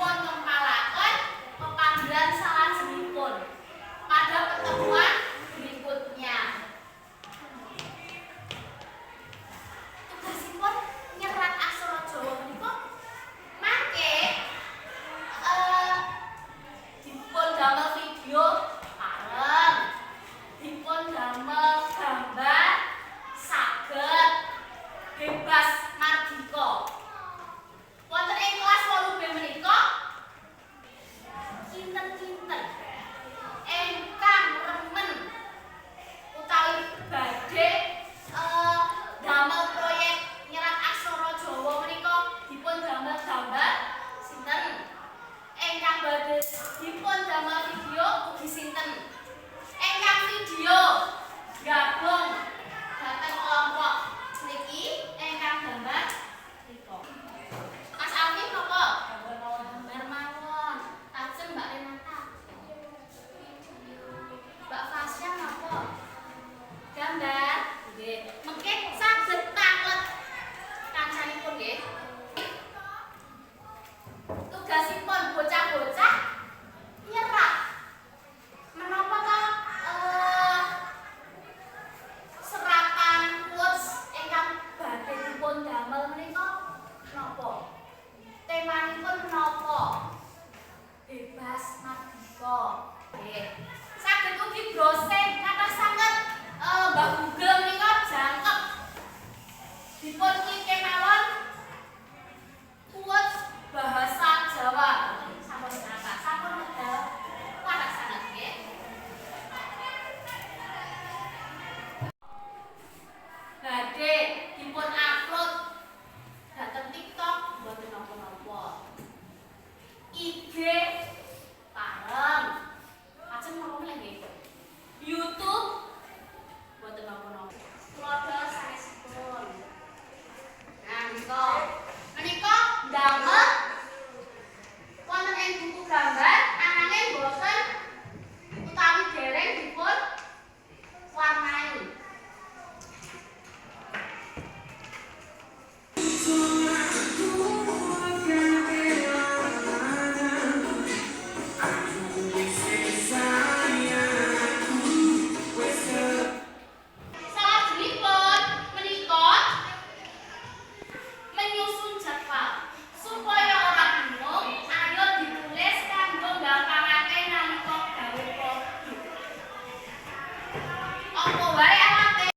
dipun ngempalaken pepanggilan salajengipun pada pertemuan berikutnya. Tugasipun nyerat aksara Jawa menika mangke dipun damel video bareng, dipun damel gambar saged bebas mardika. Wonten ing kelas 8B menika kinten-kinten ingkang remen utawi badhe damel proyek nyerat aksara Jawa menika dipun damel gambar sinten, ingkang badhe dipun damel video ugi sinten, ingkang video gabung dhateng kelompok niki ingkang gambar mriku. Mas Alvin napa? Gambar mawon. Lajeng Mbak Renata. Mbak Fasya napa? Gambar. Nggih. Mengke saged tanglet kancanipun nggih. Tugasipun bocah-bocah nyerat menapa to seratan quotes ingkang badhe dipun damel menika napa? Temanipun menapa? Bebas mardika. Nggih. Saged ugi browsing kathah sanget Mbah Google menika jangkep. Dipun klik mawon quotes bahasa Jawa. Sampun kathah, sampun medal kathah sanget nggih. Badhe dipun upload dhateng TikTok mboten napa-napa. IG pareng. Lajeng napa meneh nggih? YouTube mboten napa-napa. Tulodo sanesipun. Nah, menika damel wonten ing buku gambar ananging boten utawi dereng dipun warnai. Salajengipun menika menyusun jadwal supaya ora bingung, ayo ditulis kanggo gampangake nalika gawe produk. Apa wae alate?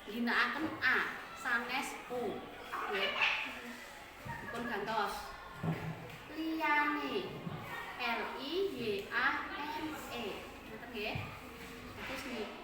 Ginakaken A sanes U. Nggih. Dipun gantos. Liyane L I Y A N E. Ngoten nggih. Terus niki